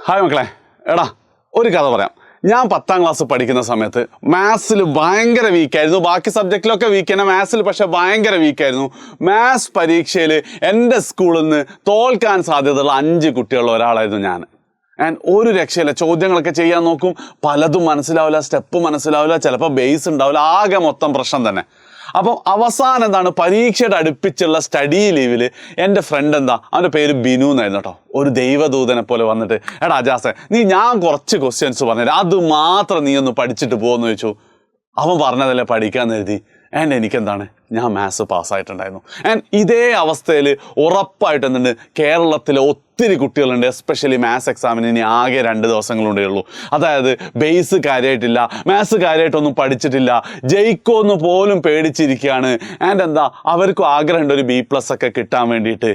Hi മക്കളെ, എടാ ഒരു കഥ പറയാം. ഞാൻ 10ാം ക്ലാസ് പഠിക്കുന്ന സമയത്ത് മാത്സിൽ ഭയങ്കര വീക്കായിരുന്നു. ബാക്കി സബ്ജക്റ്റിലൊക്കെ വീക്ക് തന്നെ, മാത്സിൽ പക്ഷെ ഭയങ്കര വീക്കായിരുന്നു. മാത്സ് പരീക്ഷയിൽ എൻ്റെ സ്കൂളിൽ നിന്ന് തോൽക്കാൻ സാധ്യതയുള്ള 5 കുട്ടികളുള്ള ഒരാളായിരുന്നു ഞാൻ. ആൻഡ് ഒരു രക്ഷയില്ല. ചോദ്യങ്ങളൊക്കെ ചെയ്യാൻ നോക്കും, പലതും മനസ്സിലാവില്ല, സ്റ്റെപ്പ് മനസ്സിലാവില്ല, ചിലപ്പോൾ ബേസ് ഉണ്ടാവില്ല, ആകെ മൊത്തം പ്രശ്നം തന്നെ. അപ്പം അവസാനം എന്താണ്, പരീക്ഷയുടെ അടുപ്പിച്ചുള്ള സ്റ്റഡി ലീവിൽ എൻ്റെ ഫ്രണ്ട് അവൻ്റെ പേര് ബിനു എന്നായിരുന്നു കേട്ടോ, ഒരു ദൈവദൂതനെ പോലെ വന്നിട്ട്, എടാ അജാസെ ഞാൻ കുറച്ച് ക്വസ്റ്റ്യൻസ് പറഞ്ഞുതരാം, അത് മാത്രം നീ ഒന്ന് പഠിച്ചിട്ട് പോകുമെന്ന് ചോദിച്ചു. അവൻ പറഞ്ഞതല്ലേ പഠിക്കാമെന്ന് എഴുതി. ആൻഡ് എനിക്കെന്താണ്, ഞാൻ മാത്സ് പാസ്സായിട്ടുണ്ടായിരുന്നു. ആൻഡ് ഇതേ അവസ്ഥയിൽ ഉറപ്പായിട്ട് എന്തുണ്ട്, കേരളത്തിലെ ഒത്തിരി കുട്ടികളുണ്ട്, എസ്പെഷ്യലി മാത്സ് എക്സാമിന് ഇനി ആകെ 2 ദിവസങ്ങളുണ്ടേ ഉള്ളൂ. അതായത് ബേസ് കാര്യമായിട്ടില്ല, മാത്സ് കാര്യമായിട്ടൊന്നും പഠിച്ചിട്ടില്ല, ജയിക്കുമെന്ന് പോലും പേടിച്ചിരിക്കുകയാണ്. ആൻഡ് അവർക്കും ആഗ്രഹമുണ്ട് ഒരു B+ ഒക്കെ കിട്ടാൻ വേണ്ടിയിട്ട്.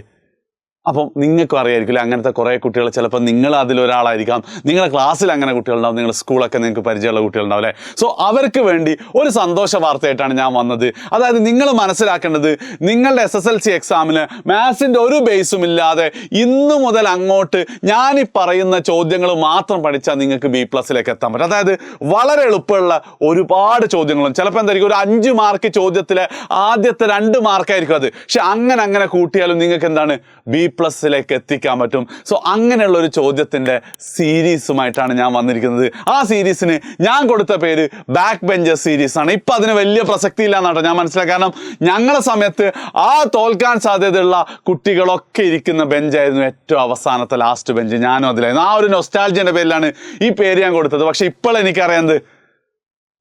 അപ്പം നിങ്ങൾക്കും അറിയായിരിക്കില്ല, അങ്ങനത്തെ കുറേ കുട്ടികൾ, ചിലപ്പോൾ നിങ്ങൾ അതിലൊരാളായിരിക്കാം, നിങ്ങളുടെ ക്ലാസ്സിൽ അങ്ങനെ കുട്ടികളുണ്ടാവും, നിങ്ങളുടെ സ്കൂളൊക്കെ നിങ്ങൾക്ക് പരിചയമുള്ള കുട്ടികളുണ്ടാവും അല്ലേ. സോ അവർക്ക് വേണ്ടി ഒരു സന്തോഷ വാർത്തയായിട്ടാണ് ഞാൻ വന്നത്. അതായത് നിങ്ങൾ മനസ്സിലാക്കേണ്ടത്, നിങ്ങളുടെ SSLC എക്സാമിന് മാത്സിൻ്റെ ഒരു ബേസും ഇല്ലാതെ ഇന്നു മുതൽ അങ്ങോട്ട് ഞാൻ ഈ പറയുന്ന ചോദ്യങ്ങൾ മാത്രം പഠിച്ചാൽ നിങ്ങൾക്ക് B+ലേക്ക് എത്താൻ പറ്റും. അതായത് വളരെ എളുപ്പമുള്ള ഒരുപാട് ചോദ്യങ്ങളും, ചിലപ്പോൾ എന്തായിരിക്കും, ഒരു 5 മാർക്ക് ചോദ്യത്തിലെ ആദ്യത്തെ 2 മാർക്കായിരിക്കും അത്, പക്ഷെ അങ്ങനെ കൂട്ടിയാലും നിങ്ങൾക്ക് എന്താണ് B+ലേക്ക് എത്തിക്കാൻ പറ്റും. സോ അങ്ങനെയുള്ള ഒരു ചോദ്യത്തിൻ്റെ സീരീസുമായിട്ടാണ് ഞാൻ വന്നിരിക്കുന്നത്. ആ സീരീസിന് ഞാൻ കൊടുത്ത പേര് ബാക്ക് ബെഞ്ചർ സീരീസ് ആണ്. ഇപ്പം അതിന് വലിയ പ്രസക്തി ഇല്ല എന്നാട്ടോ ഞാൻ മനസ്സിലാക്കി. കാരണം ഞങ്ങളുടെ സമയത്ത് ആ തോൽക്കാൻ സാധ്യതയുള്ള കുട്ടികളൊക്കെ ഇരിക്കുന്ന ബെഞ്ചായിരുന്നു ഏറ്റവും അവസാനത്തെ ലാസ്റ്റ് ബെഞ്ച്. ഞാനും അതിലായിരുന്നു. ആ ഒരു നൊസ്റ്റാൾജിയുടെ പേരിലാണ് ഈ പേര് ഞാൻ കൊടുത്തത്. പക്ഷെ ഇപ്പോൾ എനിക്കറിയാം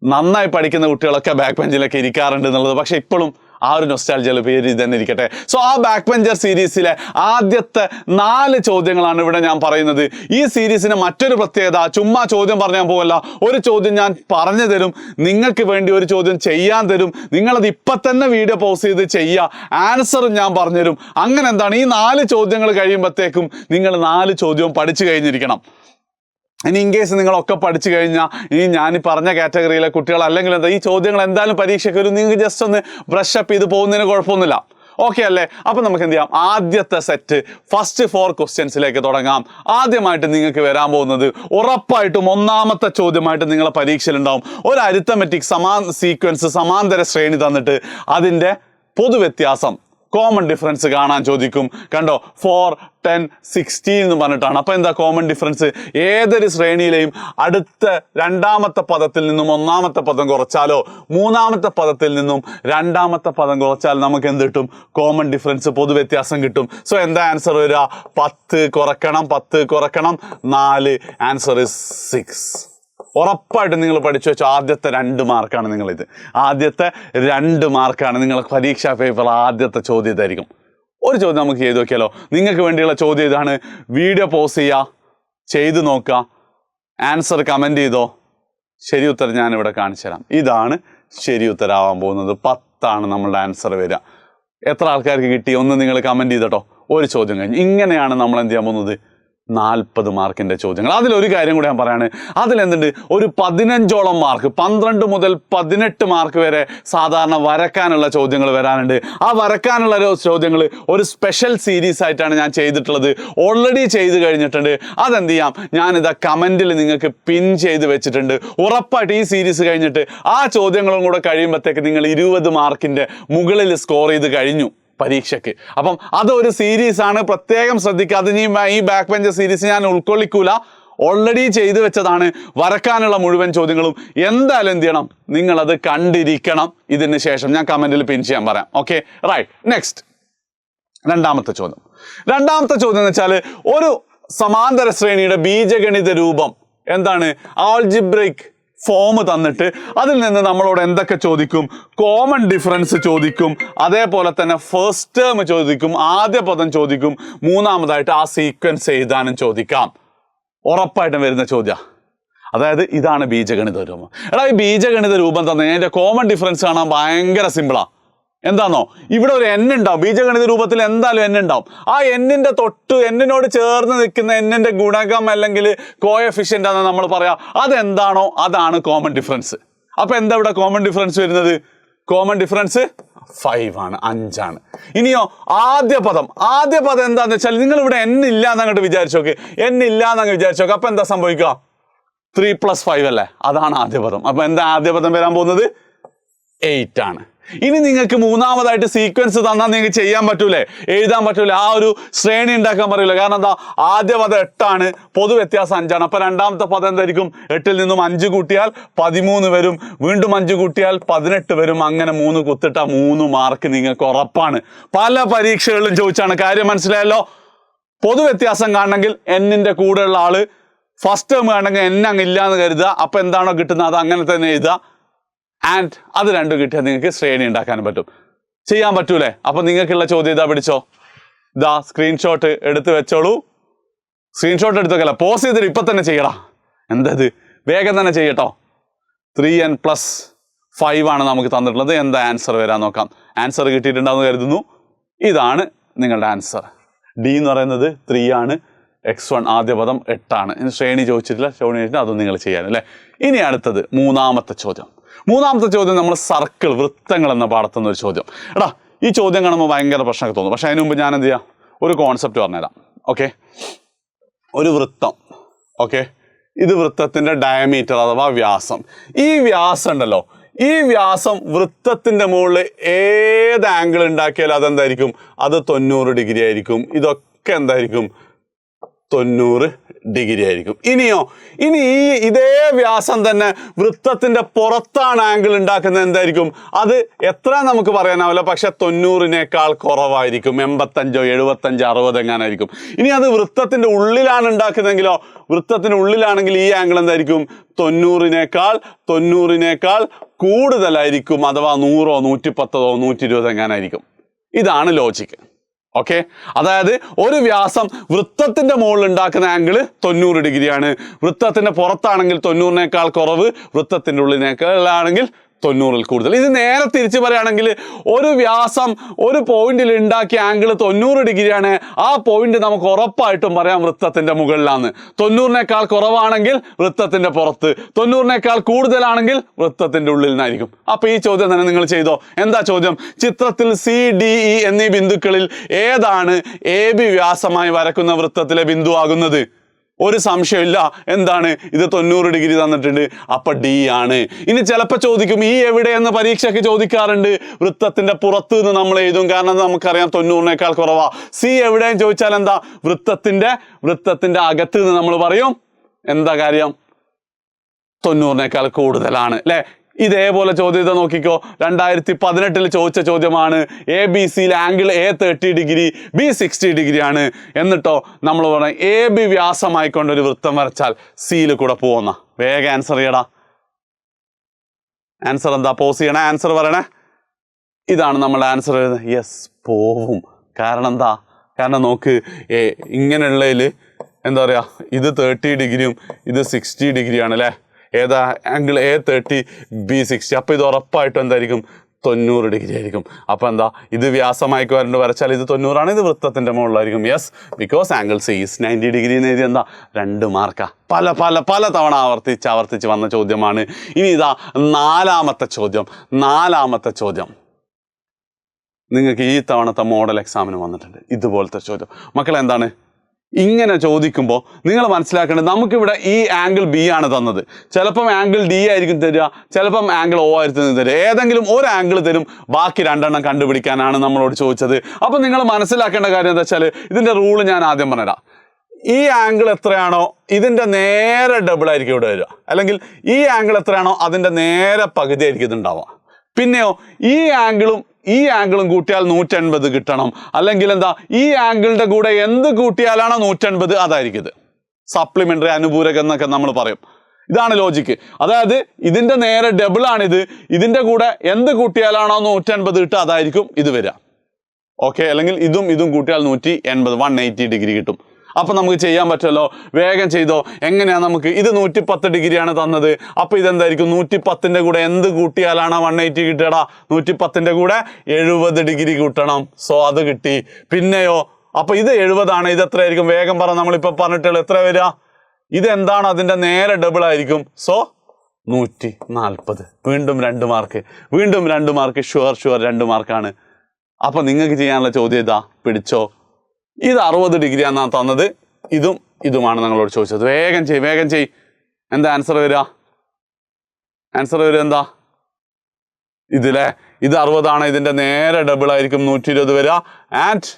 നന്നായി പഠിക്കുന്ന കുട്ടികളൊക്കെ ബാക്ക് ബെഞ്ചിലൊക്കെ ഇരിക്കാറുണ്ട് എന്നുള്ളത്. പക്ഷെ ഇപ്പോഴും ആ ഒരു നൊസ്റ്റാൾജിയുടെ പേര് ഇത് തന്നെ ഇരിക്കട്ടെ. സോ ആ ബാക്ക് ബെഞ്ചർ സീരീസിലെ ആദ്യത്തെ 4 ചോദ്യങ്ങളാണ് ഇവിടെ ഞാൻ പറയുന്നത്. ഈ സീരീസിന് മറ്റൊരു പ്രത്യേകത, ചുമ്മാ ചോദ്യം പറഞ്ഞാൽ പോകല്ല, ഒരു ചോദ്യം ഞാൻ പറഞ്ഞു തരും, നിങ്ങൾക്ക് വേണ്ടി ഒരു ചോദ്യം ചെയ്യാൻ തരും, നിങ്ങളത് ഇപ്പം തന്നെ വീഡിയോ പോസ് ചെയ്ത് ചെയ്യുക, ആൻസറും ഞാൻ പറഞ്ഞുതരും. അങ്ങനെ ഈ 4 ചോദ്യങ്ങൾ കഴിയുമ്പോഴത്തേക്കും നിങ്ങൾ 4 ചോദ്യവും പഠിച്ചു കഴിഞ്ഞിരിക്കണം. ഇനി ഇൻകേസ് നിങ്ങളൊക്കെ പഠിച്ചു കഴിഞ്ഞാൽ ഇനി ഞാൻ പറഞ്ഞ കാറ്റഗറിയിലെ കുട്ടികൾ അല്ലെങ്കിൽ ഈ ചോദ്യങ്ങൾ എന്തായാലും പരീക്ഷയ്ക്ക് വരും, നിങ്ങൾക്ക് ജസ്റ്റ് ഒന്ന് ബ്രഷ് അപ്പ് ചെയ്ത് പോകുന്നതിന് കുഴപ്പമൊന്നുമില്ല. ഓക്കെ അല്ലേ? അപ്പം നമുക്ക് എന്ത് ചെയ്യാം, ആദ്യത്തെ സെറ്റ് ഫസ്റ്റ് 4 ക്വസ്റ്റ്യൻസിലേക്ക് തുടങ്ങാം. ആദ്യമായിട്ട് നിങ്ങൾക്ക് വരാൻ പോകുന്നത് ഉറപ്പായിട്ടും 1ാമത്തെ ചോദ്യമായിട്ട് നിങ്ങളെ പരീക്ഷയിലുണ്ടാവും. ഒരു അരിത്തമെറ്റിക് സീക്വൻസ് സമാന്തര ശ്രേണി തന്നിട്ട് അതിൻ്റെ പൊതുവ്യത്യാസം, കോമൺ ഡിഫറൻസ് കാണാൻ ചോദിക്കും. കണ്ടോ, 4, 10, 16 എന്ന് പറഞ്ഞിട്ടാണ്. അപ്പോൾ എന്താ കോമൺ ഡിഫറൻസ്? ഏതൊരു ശ്രേണിയിലെയും അടുത്ത 2ാമത്തെ പദത്തിൽ നിന്നും 1ാമത്തെ പദം കുറച്ചാലോ 3ാമത്തെ പദത്തിൽ നിന്നും 2ാമത്തെ പദം കുറച്ചാൽ നമുക്ക് എന്ത് കിട്ടും? കോമൺ ഡിഫറൻസ്, പൊതുവ്യത്യാസം കിട്ടും. സോ എന്താ ആൻസർ വരിക? 10 കുറക്കണം 4. Answer is 6. ഉറപ്പായിട്ടും നിങ്ങൾ പഠിച്ചു വെച്ചോ. ആദ്യത്തെ 2 മാർക്കാണ് നിങ്ങളിത്. ആദ്യത്തെ 2 മാർക്കാണ് നിങ്ങൾ പരീക്ഷാ പേപ്പർ ആദ്യത്തെ ചോദ്യം ഇതായിരിക്കും. ഒരു ചോദ്യം നമുക്ക് ചെയ്ത് നോക്കിയാലോ? നിങ്ങൾക്ക് വേണ്ടിയുള്ള ചോദ്യം ഇതാണ്. വീഡിയോ പോസ് ചെയ്യുക, ചെയ്ത് നോക്കുക, ആൻസർ കമൻറ്റ് ചെയ്തോ. ശരി ഉത്തരം ഞാനിവിടെ കാണിച്ചു തരാം. ഇതാണ് ശരി ഉത്തരമാവാൻ പോകുന്നത്. 10 നമ്മളുടെ ആൻസർ വരിക. എത്ര ആൾക്കാർക്ക് കിട്ടി ഒന്ന് നിങ്ങൾ കമൻറ്റ് ചെയ്തട്ടോ. ഒരു ചോദ്യം കഴിഞ്ഞു. ഇങ്ങനെയാണ് നമ്മൾ എന്ത് ചെയ്യാൻ പോകുന്നത്? 40 മാർക്കിൻ്റെ ചോദ്യങ്ങൾ. അതിലൊരു കാര്യം കൂടെ ഞാൻ പറയാണ്, അതിലെന്തുണ്ട്, ഒരു 15ഓളം മാർക്ക്, 12 മുതൽ 18 മാർക്ക് വരെ സാധാരണ വരക്കാനുള്ള ചോദ്യങ്ങൾ വരാനുണ്ട്. ആ വരക്കാനുള്ള ചോദ്യങ്ങൾ ഒരു സ്പെഷ്യൽ സീരീസ് ആയിട്ടാണ് ഞാൻ ചെയ്തിട്ടുള്ളത്. ഓൾറെഡി ചെയ്ത് കഴിഞ്ഞിട്ടുണ്ട്. അതെന്ത് ചെയ്യാം, ഞാനിതാ കമൻറ്റിൽ നിങ്ങൾക്ക് പിൻ ചെയ്ത് വെച്ചിട്ടുണ്ട്. ഉറപ്പായിട്ട് ഈ സീരീസ് കഴിഞ്ഞിട്ട് ആ ചോദ്യങ്ങളും കൂടെ കഴിയുമ്പോഴത്തേക്ക് നിങ്ങൾ 20 മാർക്കിൻ്റെ മുകളിൽ സ്കോർ ചെയ്ത് കഴിഞ്ഞു പരീക്ഷയ്ക്ക്. അപ്പം അതൊരു സീരീസാണ്, പ്രത്യേകം ശ്രദ്ധിക്കുക. അത് ഈ ബാക്ക് ബെഞ്ച് സീരീസ് ഞാൻ ഉൾക്കൊള്ളിക്കൂല, ഓൾറെഡി ചെയ്തു വെച്ചതാണ്. വരക്കാനുള്ള മുഴുവൻ ചോദ്യങ്ങളും എന്തായാലും എന്ത് ചെയ്യണം, നിങ്ങളത് കണ്ടിരിക്കണം. ഇതിന് ശേഷം ഞാൻ കമൻറ്റിൽ പിൻ ചെയ്യാൻ പറയാം. Okay, right. നെക്സ്റ്റ് 2ാമത്തെ ചോദ്യം. 2ാമത്തെ ചോദ്യം എന്ന് വെച്ചാൽ ഒരു സമാന്തര ശ്രേണിയുടെ ബീജഗണിത രൂപം എന്താണ്, ആൾജിബ്രിക് ഫോം തന്നിട്ട് അതിൽ നിന്ന് നമ്മളോട് എന്തൊക്കെ ചോദിക്കും? കോമൺ ഡിഫറൻസ് ചോദിക്കും, അതേപോലെ തന്നെ ഫസ്റ്റ് ടേം ചോദിക്കും, ആദ്യ പദം ചോദിക്കും, 3ാമതായിട്ട് ആ സീക്വൻസ് എഴുതാനും ചോദിക്കാം. ഉറപ്പായിട്ടും വരുന്ന ചോദ്യം. അതായത് ഇതാണ് ബീജഗണിത രൂപം. എടാ, ഈ ബീജഗണിത രൂപം തന്നെ അതിൻ്റെ കോമൺ ഡിഫറൻസ് കാണാൻ ഭയങ്കര സിമ്പിളാണ്. എന്താണോ, ഇവിടെ ഒരു n ഉണ്ടാവും. ബീജഗണിത രൂപത്തിൽ എന്തായാലും n ഉണ്ടാവും. ആ n-ന്റെ തൊട്ട് n-നോട് ചേർന്ന് നിൽക്കുന്ന n-ന്റെ ഗുണകം അല്ലെങ്കിൽ കോഎഫിഷ്യൻ്റ് ആണെന്ന് നമ്മൾ പറയാം. അതെന്താണോ അതാണ് കോമൺ ഡിഫറൻസ്. അപ്പോൾ എന്താ ഇവിടെ കോമൺ ഡിഫറൻസ് വരുന്നത്? കോമൺ ഡിഫറൻസ് 5 ആണ്, 5 ആണ്. ഇനിയോ ആദ്യ പദം എന്താന്ന് വെച്ചാൽ നിങ്ങൾ ഇവിടെ n ഇല്ല എന്നങ്ങോട്ട് വിചാരിച്ചു നോക്ക്, n ഇല്ല എന്നങ്ങ് വിചാരിച്ചു നോക്ക്. അപ്പൊ എന്താ സംഭവിക്കുക? 3 + 5 അല്ലേ, അതാണ് ആദ്യ പദം. അപ്പൊ എന്താ ആദ്യ പദം വരാൻ പോകുന്നത്? 8 ആണ്. ഇനി നിങ്ങൾക്ക് മൂന്നാമതായിട്ട് സീക്വൻസ് തന്നാൽ നിങ്ങൾക്ക് ചെയ്യാൻ പറ്റൂലേ, എഴുതാൻ പറ്റൂലേ, ആ ഒരു ശ്രേണി ഉണ്ടാക്കാൻ പറയൂല. കാരണം എന്താ, ആദ്യ പദം 8 ആണ്, പൊതു വ്യത്യാസം 5 ആണ്. അപ്പൊ രണ്ടാമത്തെ പദം എന്തായിരിക്കും? 8ൽ നിന്നും 5 കൂട്ടിയാൽ 13 വരും, വീണ്ടും 5 കൂട്ടിയാൽ 18 വരും. അങ്ങനെ 3 കുത്തിട്ട 3 മാർക്ക് നിങ്ങൾക്ക് ഉറപ്പാണ്. പല പരീക്ഷകളിലും ചോദിച്ചാണ്. കാര്യം മനസ്സിലായല്ലോ? പൊതു വ്യത്യാസം കാണണമെങ്കിൽ എന്നിന്റെ കൂടെയുള്ള ആള് ഫസ്റ്റ് ടേം കാണണമെങ്കിൽ n അങ്ങ് ഇല്ല എന്ന് കരുതുക. അപ്പൊ എന്താണോ കിട്ടുന്നത് അത് അങ്ങനെ തന്നെ എഴുതുക. ആൻഡ് അത് രണ്ടും കിട്ടിയാൽ നിങ്ങൾക്ക് ശ്രേണി ഉണ്ടാക്കാൻ പറ്റും. ചെയ്യാൻ പറ്റൂലേ? അപ്പൊ നിങ്ങൾക്കുള്ള ചോദ്യം ഇതാ, പിടിച്ചോ, ഇതാ സ്ക്രീൻഷോട്ട് എടുത്ത് വെച്ചോളൂ. സ്ക്രീൻഷോട്ട് എടുത്ത് വെക്കല, പോസ് ചെയ്തിട്ട് ഇപ്പൊ തന്നെ ചെയ്യടാ. എന്തത്, വേഗം തന്നെ ചെയ്യട്ടോ. 3n + 5 ആണ് നമുക്ക് തന്നിട്ടുള്ളത്. എന്താ ആൻസർ വരാൻ നോക്കാം. ആൻസർ കിട്ടിയിട്ടുണ്ടാവുന്ന കരുതുന്നു. ഇതാണ് നിങ്ങളുടെ ആൻസർ. ഡി എന്ന് പറയുന്നത് 3 ആണ്, x1 ആദ്യ പദം 8 ആണ്. ശ്രേണി ചോദിച്ചിട്ടില്ല, ശ്രേണി ചോദിച്ചിട്ട് അതും നിങ്ങൾ ചെയ്യാനല്ലേ. ഇനി അടുത്തത് മൂന്നാമത്തെ ചോദ്യം. നമ്മൾ സർക്കിൾ, വൃത്തങ്ങൾ എന്ന പാഠത്തുന്ന ഒരു ചോദ്യം. എടാ, ഈ ചോദ്യം കാണുമ്പോൾ ഭയങ്കര പ്രശ്നമൊക്കെ തോന്നും. പക്ഷെ അതിന് മുമ്പ് ഞാൻ എന്ത് ചെയ്യാം, ഒരു കോൺസെപ്റ്റ് പറഞ്ഞുതരാം. ഓക്കെ, ഒരു വൃത്തം. ഓക്കെ, ഇത് വൃത്തത്തിന്റെ ഡയമീറ്റർ അഥവാ വ്യാസം. ഈ വ്യാസം ഉണ്ടല്ലോ, ഈ വ്യാസം വൃത്തത്തിന്റെ മുകളിൽ ഏത് ആംഗിൾ ഉണ്ടാക്കിയാലും അതെന്തായിരിക്കും? അത് 90 ഡിഗ്രി ആയിരിക്കും. ഇതൊക്കെ എന്തായിരിക്കും? 90 ഡിഗ്രി ആയിരിക്കും. ഇനി ഇതേ വ്യാസം തന്നെ വൃത്തത്തിന്റെ പുറത്താണ് ആംഗിൾ ഉണ്ടാക്കുന്നത്, എന്തായിരിക്കും? അത് എത്ര നമുക്ക് പറയാനാവില്ല, പക്ഷെ 90-നേക്കാൾ കുറവായിരിക്കും. 85, 75, 60 എങ്ങാനായിരിക്കും. ഇനി അത് വൃത്തത്തിന്റെ ഉള്ളിലാണ് ഉണ്ടാക്കുന്നതെങ്കിലോ, വൃത്തത്തിന്റെ ഉള്ളിലാണെങ്കിൽ ഈ ആംഗിൾ എന്തായിരിക്കും? 90-നേക്കാൾ കൂടുതലായിരിക്കും. അഥവാ 100, 110, 120 എങ്ങാനായിരിക്കും. ഇതാണ് ലോജിക്ക്. ഓക്കെ, അതായത് ഒരു വ്യാസം വൃത്തത്തിന്റെ മുകളിൽ ഉണ്ടാക്കുന്ന ആംഗിൾ 90 ഡിഗ്രിയാണ്. വൃത്തത്തിന്റെ പുറത്താണെങ്കിൽ 90-നേക്കാൾ കുറവ്, വൃത്തത്തിന്റെ ഉള്ളിനേക്കാളാണെങ്കിൽ 90-ൽ കൂടുതൽ. ഇത് നേരെ തിരിച്ച് പറയുകയാണെങ്കിൽ ഒരു വ്യാസം ഒരു പോയിന്റിൽ ഉണ്ടാക്കിയ ആംഗിൾ 90 ഡിഗ്രിയാണ്. ആ പോയിന്റ് നമുക്ക് ഉറപ്പായിട്ടും പറയാം വൃത്തത്തിന്റെ മുകളിലാണ്. 90-നേക്കാൾ കുറവാണെങ്കിൽ വൃത്തത്തിന്റെ പുറത്ത്, 90-നേക്കാൾ കൂടുതലാണെങ്കിൽ വൃത്തത്തിന്റെ ഉള്ളിൽ നിന്നായിരിക്കും. അപ്പൊ ഈ ചോദ്യം തന്നെ നിങ്ങൾ ചെയ്തോ. എന്താ ചോദ്യം? ചിത്രത്തിൽ CDE എന്നീ ബിന്ദുക്കളിൽ ഏതാണ് AB വ്യാസമായി വരക്കുന്ന വൃത്തത്തിലെ ബിന്ദു ആകുന്നത്? ഒരു സംശയമില്ല, എന്താണ്? ഇത് 90 ഡിഗ്രി തന്നിട്ടുണ്ട്, അപ്പൊ D ആണ്. ഇനി ചിലപ്പോൾ ചോദിക്കും ഈ എവിടെയെന്ന് പരീക്ഷയ്ക്ക് ചോദിക്കാറുണ്ട്. വൃത്തത്തിന്റെ പുറത്ത് നിന്ന് നമ്മൾ എഴുതും, കാരണം നമുക്കറിയാം 90-നേക്കാൾ കുറവാ. C എവിടെയെന്ന് ചോദിച്ചാൽ എന്താ? വൃത്തത്തിന്റെ അകത്ത് നിന്ന് നമ്മൾ പറയും എന്താ കാര്യം? 90-നേക്കാൾ കൂടുതലാണ് അല്ലെ. ഇതേപോലെ ചോദ്യം ഇതാ നോക്കിക്കോ. 2018 ചോദിച്ച ചോദ്യമാണ്. ABC-യിൽ angle A 30 degree, B 60 degree ആണ്. എന്നിട്ടോ നമ്മൾ പറയും AB വ്യാസമായിക്കൊണ്ട് ഒരു വൃത്തം വരച്ചാൽ സിയിൽ കൂടെ പോകുന്ന. വേഗം ആൻസർ ചെയ്യടാ. ആൻസർ എന്താ? പോസ് ചെയ്യണേ, ആൻസർ പറയണേ. ഇതാണ് നമ്മളുടെ ആൻസർ. യെസ്, പോവും. കാരണം എന്താ? കാരണം നോക്ക്, ഇങ്ങനെയുള്ളതിൽ എന്താ പറയാ, ഇത് 30 ഡിഗ്രിയും ഇത് 60 ഡിഗ്രിയാണ് അല്ലേ. ഏതാ ആംഗിൾ? A 30, B 60. അപ്പൊ ഇത് ഉറപ്പായിട്ടും എന്തായിരിക്കും? 90 ഡിഗ്രി ആയിരിക്കും. അപ്പൊ എന്താ, ഇത് വ്യാസമായിക്ക് വരച്ചാൽ ഇത് 90 ആണ്, ഇത് വൃത്തത്തിന്റെ മുകളിലായിരിക്കും. Yes, because angle C is 90 degree എന്ന് എഴുതി എന്താ 2 മാർക്കാ. പല തവണ ആവർത്തിച്ച് വന്ന ചോദ്യമാണ്. ഇനി ഇതാ നാലാമത്തെ ചോദ്യം നിങ്ങൾക്ക് ഈ തവണത്തെ മോഡൽ എക്സാമിന് വന്നിട്ടുണ്ട്. ഇതുപോലത്തെ ചോദ്യം മക്കളെ. എന്താണ് ഇങ്ങനെ ചോദിക്കുമ്പോൾ നിങ്ങൾ മനസ്സിലാക്കേണ്ടത്, നമുക്കിവിടെ ഈ ആംഗിൾ B ആണ് തന്നത്. ചിലപ്പം ആംഗിൾ D ആയിരിക്കും തരിക, ചിലപ്പം ആംഗിൾ O ആയിരിക്കും തരിക. ഏതെങ്കിലും ഒരു ആംഗിൾ തരും, ബാക്കി 2 എണ്ണം കണ്ടുപിടിക്കാനാണ് നമ്മളോട് ചോദിച്ചത്. അപ്പം നിങ്ങൾ മനസ്സിലാക്കേണ്ട കാര്യം എന്താ വെച്ചാൽ, ഇതിന്റെ റൂള് ഞാൻ ആദ്യം പറഞ്ഞുതരാം. ഈ ആംഗിൾ എത്രയാണോ ഇതിന്റെ നേരെ ഡബിൾ ആയിരിക്കും ഇവിടെ വരിക, അല്ലെങ്കിൽ ഈ ആംഗിൾ എത്രയാണോ അതിന്റെ നേരെ പകുതി ആയിരിക്കും ഇതുണ്ടാവുക. പിന്നെയോ ഈ ആംഗിളും കൂട്ടിയാൽ 180 കിട്ടണം. അല്ലെങ്കിൽ എന്താ, ഈ ആംഗിളിന്റെ കൂടെ എന്ത് കൂട്ടിയാലാണോ 180 അതായിരിക്കും ഇത്. സപ്ലിമെന്ററി, അനുപൂരകം എന്നൊക്കെ നമ്മൾ പറയും. ഇതാണ് ലോജിക്ക്. അതായത് ഇതിന്റെ നേരെ ഡബിൾ ആണിത്, ഇതിന്റെ കൂടെ എന്ത് കൂട്ടിയാലാണോ 180 കിട്ടുക അതായിരിക്കും ഇത് വരിക. ഓക്കെ, അല്ലെങ്കിൽ ഇതും കൂട്ടിയാൽ 180, 180 ഡിഗ്രി കിട്ടും. അപ്പൊ നമുക്ക് ചെയ്യാൻ പറ്റുമല്ലോ. വേഗം ചെയ്തോ. എങ്ങനെയാ? നമുക്ക് ഇത് 110 ഡിഗ്രിയാണ് തന്നത്. അപ്പൊ ഇതെന്തായിരിക്കും? 110ന്റെ കൂടെ എന്ത് കൂട്ടിയാലാണ് 180 കിട്ടുകടാ? 110ന്റെ കൂടെ 70 ഡിഗ്രി കൂട്ടണം. സോ അത് കിട്ടി. പിന്നെയോ, അപ്പൊ ഇത് 70 ആണ്. ഇത് എത്രയായിരിക്കും? വേഗം പറ. നമ്മളിപ്പോ പറഞ്ഞിട്ടുള്ളൂ എത്ര വരിക? ഇത് എന്താണ്? അതിന്റെ നേരെ ഡബിൾ ആയിരിക്കും. സോ 140. വീണ്ടും 2 മാർക്ക്, വീണ്ടും 2 മാർക്ക്, ഷുവർ 2 മാർക്കാണ്. അപ്പം നിങ്ങൾക്ക് ചെയ്യാനുള്ള ചോദ്യം ഇതാ, പിടിച്ചോ. ഇത് 60 ഡിഗ്രിയാണെന്നാണ് തന്നത്, ഇതുമാണ് നിങ്ങളോട് ചോദിച്ചത്. വേഗം ചെയ്. എന്താ ആൻസർ വരിക? ആൻസർ വരിക എന്താ? ഇതിലെ ഇത് 60 ആണ്, ഇതിന്റെ നേരെ ഡബിൾ ആയിരിക്കും 120 വരിക. ആൻഡ്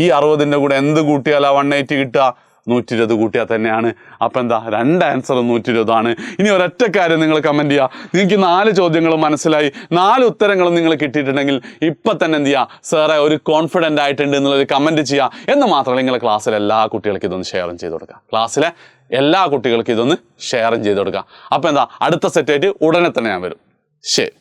ഈ 60ന്റെ കൂടെ എന്ത് കൂട്ടിയാലാ 180 കിട്ടുക? 120 കൂട്ടിയാൽ തന്നെയാണ്. അപ്പം എന്താ, 2 ആൻസറും 120 ആണ്. ഇനി ഒരൊറ്റ കാര്യം നിങ്ങൾ കമൻറ്റ് ചെയ്യുക, നിങ്ങൾക്ക് 4 ചോദ്യങ്ങളും മനസ്സിലായി, 4 ഉത്തരങ്ങളും നിങ്ങൾ കിട്ടിയിട്ടുണ്ടെങ്കിൽ ഇപ്പം തന്നെ എന്ത് ചെയ്യുക, സാറേ ഒരു കോൺഫിഡൻ്റ് ആയിട്ടുണ്ട് എന്നുള്ളൊരു കമൻറ്റ് ചെയ്യുക. എന്ന് മാത്രമല്ല, നിങ്ങളുടെ ക്ലാസ്സിലെ എല്ലാ കുട്ടികൾക്കും ഇതൊന്ന് ഷെയറും ചെയ്ത് കൊടുക്കുക. ക്ലാസ്സിലെ എല്ലാ കുട്ടികൾക്കും ഇതൊന്ന് ഷെയറും ചെയ്ത് കൊടുക്കുക. അപ്പം എന്താ, അടുത്ത സെറ്റായിട്ട് ഉടനെ തന്നെ ഞാൻ വരും. ശരി.